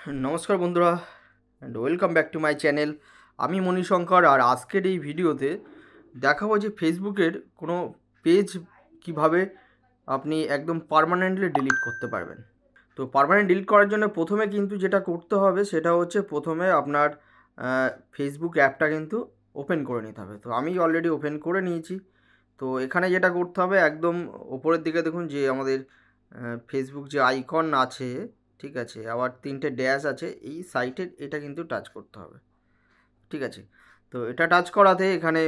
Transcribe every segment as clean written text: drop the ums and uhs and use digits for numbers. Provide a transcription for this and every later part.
नमस्कार बंधुरा and welcome back to my channel. আমি মণিশঙ্কর আর আজকের এই ভিডিওতে দেখাবো যে ফেসবুকের কোনো পেজ কিভাবে আপনি একদম পার্মানেন্টলি ডিলিট করতে পারবেন। তো পার্মানেন্ট ডিলিট করার জন্য প্রথমে কিন্তু যেটা করতে হবে সেটা হচ্ছে প্রথমে আপনার ফেসবুক অ্যাপটা কিন্তু ওপেন করে নিতে হবে। তো আমি অলরেডি ওপেন করে নিয়েছি। তো এখানে যেটা করতে হবে একদম ওপরের দিকে দেখুন যে আমাদের ফেসবুক যে আইকন আছে, ঠিক আছে, আবার 3টে ড্যাশ আছে, এই সাইটে এটা কিন্তু টাচ করতে হবে, ঠিক আছে। তো এটা টাচ করাতে এখানে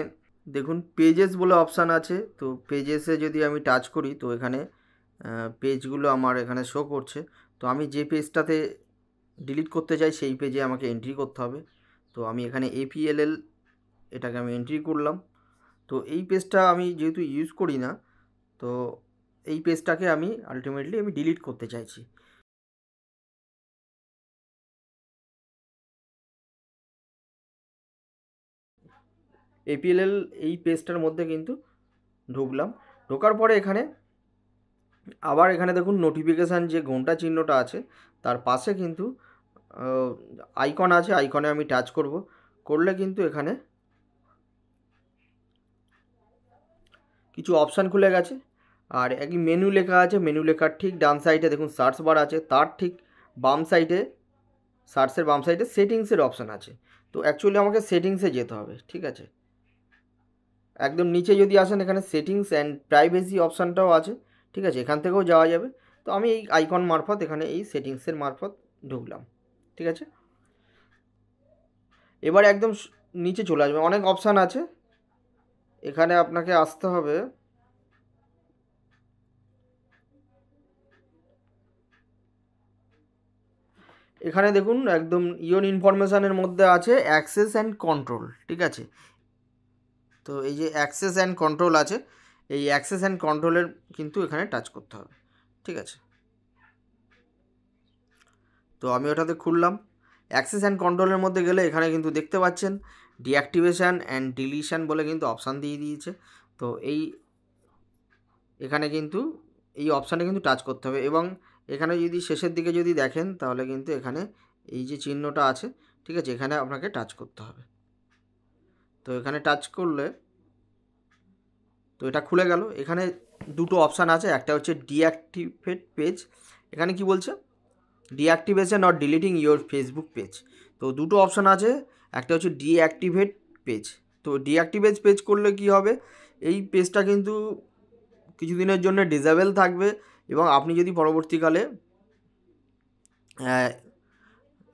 দেখুন পেজেস বলে অপশান আছে। তো পেজেসে যদি আমি টাচ করি তো এখানে পেজগুলো আমার এখানে শো করছে। তো আমি যে পেজটাতে ডিলিট করতে চাই সেই পেজে আমাকে এন্ট্রি করতে হবে। তো আমি এখানে APLL এটাকে আমি এন্ট্রি করলাম। তো এই পেজটা আমি যেহেতু ইউজ করি না, তো এই পেজটাকে আমি আলটিমেটলি আমি ডিলিট করতে চাইছি। APLL এই পেজটার মধ্যে কিন্তু ঢুকলাম। ঢোকার পরে এখানে আবার এখানে দেখুন নোটিফিকেশান যে ঘন্টা চিহ্নটা আছে তার পাশে কিন্তু আইকন আছে, আইকনে আমি টাচ করব। করলে কিন্তু এখানে কিছু অপশান খুলে গেছে আর একই মেনু লেখা আছে। মেনু লেখার ঠিক ডান সাইডে দেখুন সার্চ বার আছে, তার ঠিক বাম সাইডে সার্চের বাম সাইডে সেটিংসের অপশান আছে। তো অ্যাকচুয়ালি আমাকে সেটিংসে যেতে হবে, ঠিক আছে। একদম নিচে যদি আসেন এখানে সেটিংস অ্যান্ড প্রাইভেসি অপশানটাও আছে, ঠিক আছে, এখান থেকেও যাওয়া যাবে। তো আমি এই আইকন মারফত এখানে এই সেটিংসের মারফত ঢুকলাম, ঠিক আছে। এবার একদম নিচে চলে আসবে, অনেক অপশান আছে, এখানে আপনাকে আসতে হবে। এখানে দেখুন একদম ইওর ইনফরমেশানের মধ্যে আছে অ্যাক্সেস অ্যান্ড কন্ট্রোল, ঠিক আছে। তো এই যে অ্যাক্সেস অ্যান্ড কন্ট্রোল আছে, এই অ্যাক্সেস অ্যান্ড কন্ট্রোলের কিন্তু এখানে টাচ করতে হবে, ঠিক আছে। তো আমি ওটাতে খুললাম। অ্যাক্সেস অ্যান্ড কন্ট্রোলের মধ্যে গেলে এখানে কিন্তু দেখতে পাচ্ছেন ডিঅ্যাক্টিভেশান অ্যান্ড ডিলিশান বলে কিন্তু অপশান দিয়ে দিয়েছে। তো এখানে কিন্তু এই অপশানে কিন্তু টাচ করতে হবে এবং এখানে যদি শেষের দিকে যদি দেখেন তাহলে কিন্তু এখানে এই যে চিহ্নটা আছে, ঠিক আছে, এখানে আপনাকে টাচ করতে হবে। তো এখানে টাচ করলে তো এটা খুলে গেল। এখানে দুটো অপশান আছে, একটা হচ্ছে ডিঅ্যাক্টিভেট পেজ। এখানে কি বলছে, deactivation or deleting your Facebook page. তো দুটো অপশান আছে, একটা হচ্ছে ডিঅ্যাক্টিভেট পেজ। তো ডিঅ্যাক্টিভেট পেজ করলে কি হবে, এই পেজটা কিন্তু কিছুদিনের জন্য ডিসেবল থাকবে এবং আপনি যদি পরবর্তীকালে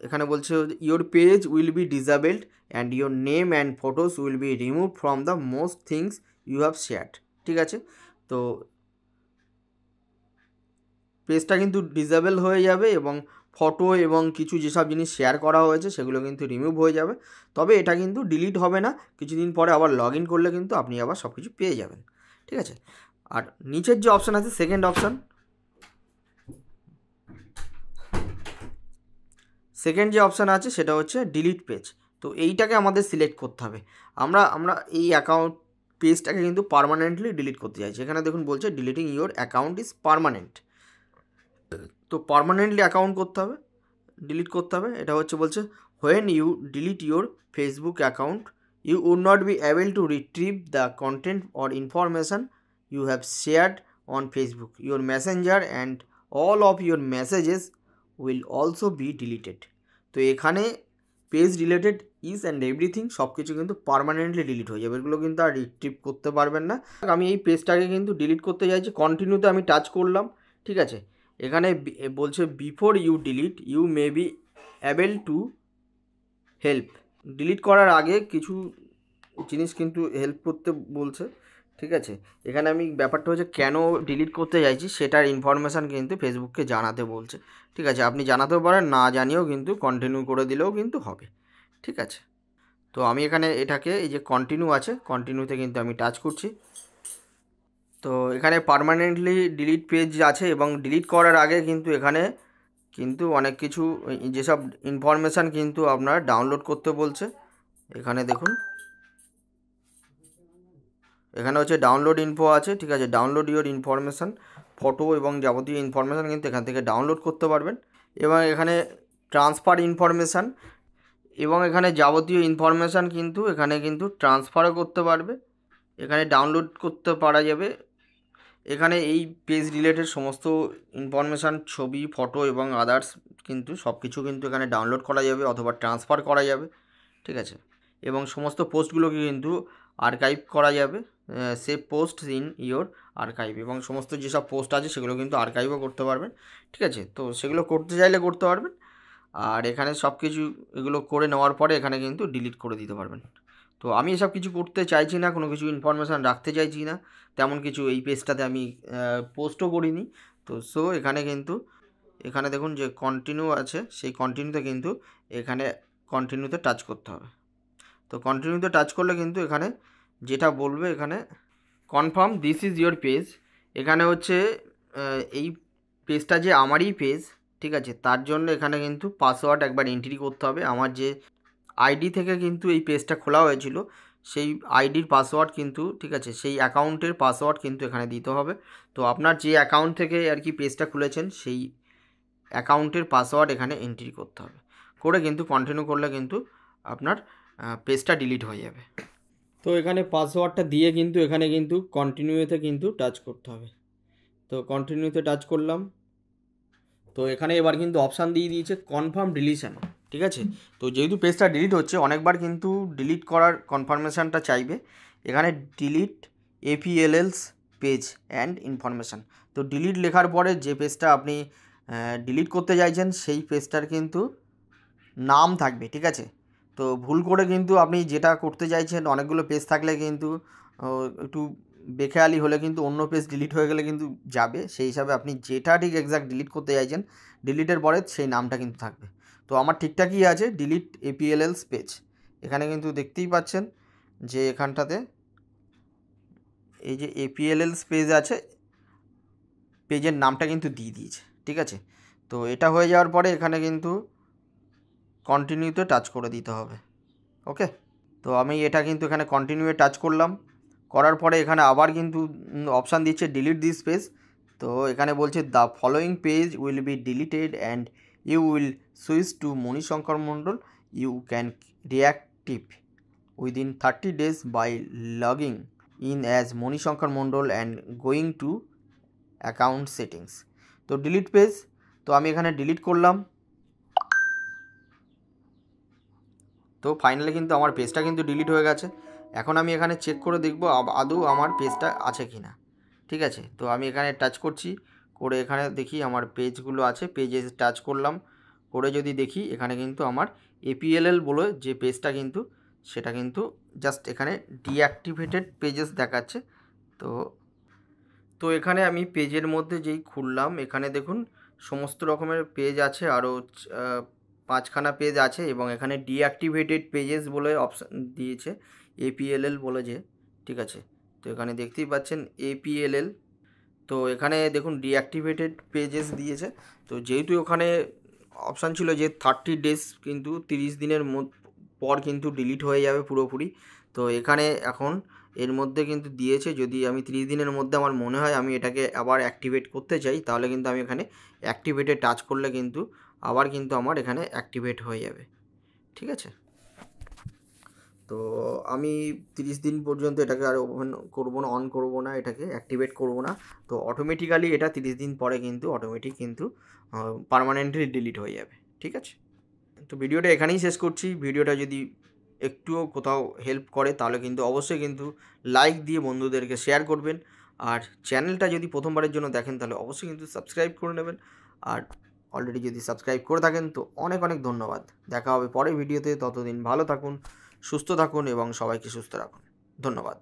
এখানে বলছে your page will be disabled and your name and photos will be remove from the most things you have shared, ঠিক আছে। তো পেজটা কিন্তু ডিসেবল হয়ে যাবে এবং ফটো এবং কিছু যেসব জিনিস শেয়ার করা হয়েছে সেগুলো কিন্তু রিমুভ হয়ে যাবে। তবে এটা কিন্তু ডিলিট হবে না, কিছুদিন পরে আবার লগ ইন করলে কিন্তু আপনি আবার সব কিছু পেয়ে যাবেন, ঠিক আছে। আর নিচের যে অপশান আছে সেকেন্ড অপশান, সেকেন্ড যে অপশান আছে সেটা হচ্ছে ডিলিট পেজ। তো এইটাকে আমাদের সিলেক্ট করতে হবে। আমরা এই অ্যাকাউন্ট পেজটাকে কিন্তু পার্মানেন্টলি ডিলিট করতে চাইছি। এখানে দেখুন বলছে deleting your account is permanent. তো পার্মানেন্টলি অ্যাকাউন্ট করতে হবে, ডিলিট করতে হবে। এটা হচ্ছে বলছে when you delete your Facebook account you would not be able to retrieve the content or information you have shared on Facebook your Messenger and all of your messages will also be deleted. তো এখানে page related is and everything সব কিছু কিন্তু permanently delete হয়ে যাবে, এগুলো কিন্তু আর retrieve করতে পারবেন না। আমি এই পেজটাকে কিন্তু ডিলিট করতে চাইছি, কন্টিনিউতে আমি টাচ করলাম, ঠিক আছে। এখানে বলছে before you delete you may be able to help. Delete করার আগে কিছু জিনিস কিন্তু হেল্প করতে বলছে, ঠিক আছে। এখানে আমি ব্যাপারটা হচ্ছে কেন ডিলিট করতে চাইছি সেটার ইনফরমেশান কিন্তু ফেসবুককে জানাতে বলছে, ঠিক আছে। আপনি জানাতেও পারেন, না জানিয়েও কিন্তু কন্টিনিউ করে দিলেও কিন্তু হবে, ঠিক আছে। তো আমি এখানে এটাকে এই যে কন্টিনিউ আছে, কন্টিনিউতে কিন্তু আমি টাচ করছি। তো এখানে পার্মানেন্টলি ডিলিট পেজ আছে এবং ডিলিট করার আগে কিন্তু এখানে কিন্তু অনেক কিছু যেসব ইনফরমেশান কিন্তু আপনার ডাউনলোড করতে বলছে। এখানে দেখুন এখানে হচ্ছে ডাউনলোড ইনফো আছে, ঠিক আছে। ডাউনলোড ইওর ইনফরমেশান, ফটো এবং যাবতীয় ইনফরমেশান কিন্তু এখান থেকে ডাউনলোড করতে পারবেন। এবং এখানে ট্রান্সফার ইনফরমেশান, এবং এখানে যাবতীয় ইনফরমেশান কিন্তু এখানে কিন্তু ট্রান্সফারও করতে পারবে, এখানে ডাউনলোড করতে পারা যাবে। এখানে এই পেজ রিলেটেড সমস্ত ইনফরমেশান, ছবি, ফটো এবং আদার্স কিন্তু সব কিছু কিন্তু এখানে ডাউনলোড করা যাবে অথবা ট্রান্সফার করা যাবে, ঠিক আছে। এবং সমস্ত পোস্টগুলোকে কিন্তু আর্কাইভ করা যাবে, save post in your archive, এবং সমস্ত যেসব পোস্ট আছে সেগুলো কিন্তু আর্কাইভও করতে পারবেন, ঠিক আছে। তো সেগুলো করতে চাইলে করতে পারবেন, আর এখানে সব কিছু এগুলো করে নেওয়ার পরে এখানে কিন্তু ডিলিট করে দিতে পারবেন। তো আমি এসব কিছু করতে চাইছি না, কোনো কিছু ইনফরমেশান রাখতে চাইছি না, তেমন কিছু এই পেজটাতে আমি পোস্টও করিনি। তো সো এখানে কিন্তু এখানে দেখুন যে কন্টিনিউ আছে, সেই কন্টিনিউতে কিন্তু এখানে কন্টিনিউতে টাচ করতে হবে। তো কন্টিনিউতে টাচ করলে কিন্তু এখানে যেটা বলবে, এখানে confirm this is your page, এখানে হচ্ছে এই পেজটা যে আমারই পেজ, ঠিক আছে, তার জন্য এখানে কিন্তু পাসওয়ার্ড একবার এন্ট্রি করতে হবে। আমার যে আইডি থেকে কিন্তু এই পেজটা খোলা হয়েছিল, সেই আইডির পাসওয়ার্ড কিন্তু, ঠিক আছে, সেই অ্যাকাউন্টের পাসওয়ার্ড কিন্তু এখানে দিতে হবে। তো আপনার যে অ্যাকাউন্ট থেকে আর কি পেজটা খুলেছেন, সেই অ্যাকাউন্টের পাসওয়ার্ড এখানে এন্ট্রি করতে হবে, করে কিন্তু কন্টিনিউ করলে কিন্তু আপনার পেজটা ডিলিট হয়ে যাবে। তো এখানে পাসওয়ার্ডটা দিয়ে কিন্তু এখানে কিন্তু কন্টিনিউতে কিন্তু টাচ করতে হবে। তো কন্টিনিউতে টাচ করলাম, তো এখানে এবার কিন্তু অপশান দিয়ে দিয়েছে কনফার্ম ডিলিশন, ঠিক আছে। তো যেহেতু পেজটা ডিলিট হচ্ছে, অনেকবার কিন্তু ডিলিট করার কনফার্মেশানটা চাইবে। এখানে delete APLL's page and information, তো ডিলিট লেখার পরে যে পেজটা আপনি ডিলিট করতে চাইছেন সেই পেজটার কিন্তু নাম থাকবে, ঠিক আছে। তো ভুল করে কিন্তু আপনি যেটা করতে চাইছেন, অনেকগুলো পেজ থাকলে কিন্তু একটু বেখেয়ালি হলে কিন্তু অন্য পেজ ডিলিট হয়ে গেলে কিন্তু যাবে, সেই হিসাবে আপনি যেটা ঠিক এক্স্যাক্ট ডিলিট করতে চাইছেন, ডিলিটের পরে সেই নামটা কিন্তু থাকবে। তো আমার ঠিকঠাকই আছে, ডিলিট APLL's পেজ, এখানে কিন্তু দেখতেই পাচ্ছেন যে এখানটাতে এই যে APLL's পেজ আছে, পেজের নামটা কিন্তু দিয়ে দিয়েছে, ঠিক আছে। তো এটা হয়ে যাওয়ার পরে এখানে কিন্তু কন্টিনিউতে টাচ করে দিতে হবে, ওকে। তো আমি এটা কিন্তু এখানে কন্টিনিউয়ে টাচ করলাম, করার পরে এখানে আবার কিন্তু অপশান দিচ্ছে ডিলিট দিস পেজ। তো এখানে বলছে the following page will be deleted and you will switch to Manishankar Mondal, you can reactive within 30 days by logging in as Manishankar Mondal and going to account settings. তো ডিলিট পেজ, তো আমি এখানে delete করলাম। তো finally কিন্তু আমার পেজটা কিন্তু ডিলিট হয়ে গেছে। এখন আমি এখানে চেক করে দেখব আদৌ আমার পেজটা আছে কি না, ঠিক আছে। তো আমি এখানে টাচ করছি, করে এখানে দেখি আমার পেজগুলো আছে, পেজে টাচ করলাম, করে যদি দেখি এখানে কিন্তু আমার APLL বলে যে পেজটা কিন্তু, সেটা কিন্তু জাস্ট এখানে ডিঅ্যাক্টিভেটেড পেজেস দেখাচ্ছে। তো এখানে আমি পেজের মধ্যে যেই খুললাম, এখানে দেখুন সমস্ত রকমের পেজ আছে, আরও 5খানা পেজ আছে, এবং এখানে ডিঅ্যাক্টিভেটেড পেজেস বলে অপশান দিয়েছে, APLL বলে যে, ঠিক আছে। তো এখানে দেখতেই পাচ্ছেন APLL, তো এখানে দেখুন ডিঅ্যাক্টিভেটেড পেজেস দিয়েছে। তো যেহেতু ওখানে অপশান ছিল যে 30 days, কিন্তু 30 দিনের পর কিন্তু ডিলিট হয়ে যাবে পুরোপুরি। তো এখানে এখন এর মধ্যে কিন্তু দিয়েছে, যদি আমি 30 দিনের মধ্যে আমার মনে হয় আমি এটাকে আবার অ্যাক্টিভেট করতে চাই, তাহলে কিন্তু আমি এখানে অ্যাক্টিভেটে টাচ করলে কিন্তু আবার কিন্তু আমার এখানে অ্যাক্টিভেট হয়ে যাবে, ঠিক আছে। তো আমি 30 দিন পর্যন্ত এটাকে আর ওপেন করবো না, অন করবো না, এটাকে অ্যাক্টিভেট করবো না। তো অটোমেটিক্যালি এটা 30 দিন পরে কিন্তু অটোমেটিক কিন্তু পার্মানেন্টলি ডিলিট হয়ে যাবে, ঠিক আছে। তো ভিডিওটা এখানেই শেষ করছি। ভিডিওটা যদি একটুও কোথাও হেল্প করে তাহলে কিন্তু অবশ্যই কিন্তু লাইক দিয়ে বন্ধুদেরকে শেয়ার করবেন, আর চ্যানেলটা যদি প্রথমবারের জন্য দেখেন তাহলে অবশ্যই কিন্তু সাবস্ক্রাইব করে নেবেন, আর অলরেডি যদি সাবস্ক্রাইব করে থাকেন তো অনেক অনেক ধন্যবাদ। দেখা হবে পরের ভিডিওতে, ততদিন ভালো থাকুন, সুস্থ থাকুন এবং সবাইকে সুস্থ রাখুন। ধন্যবাদ।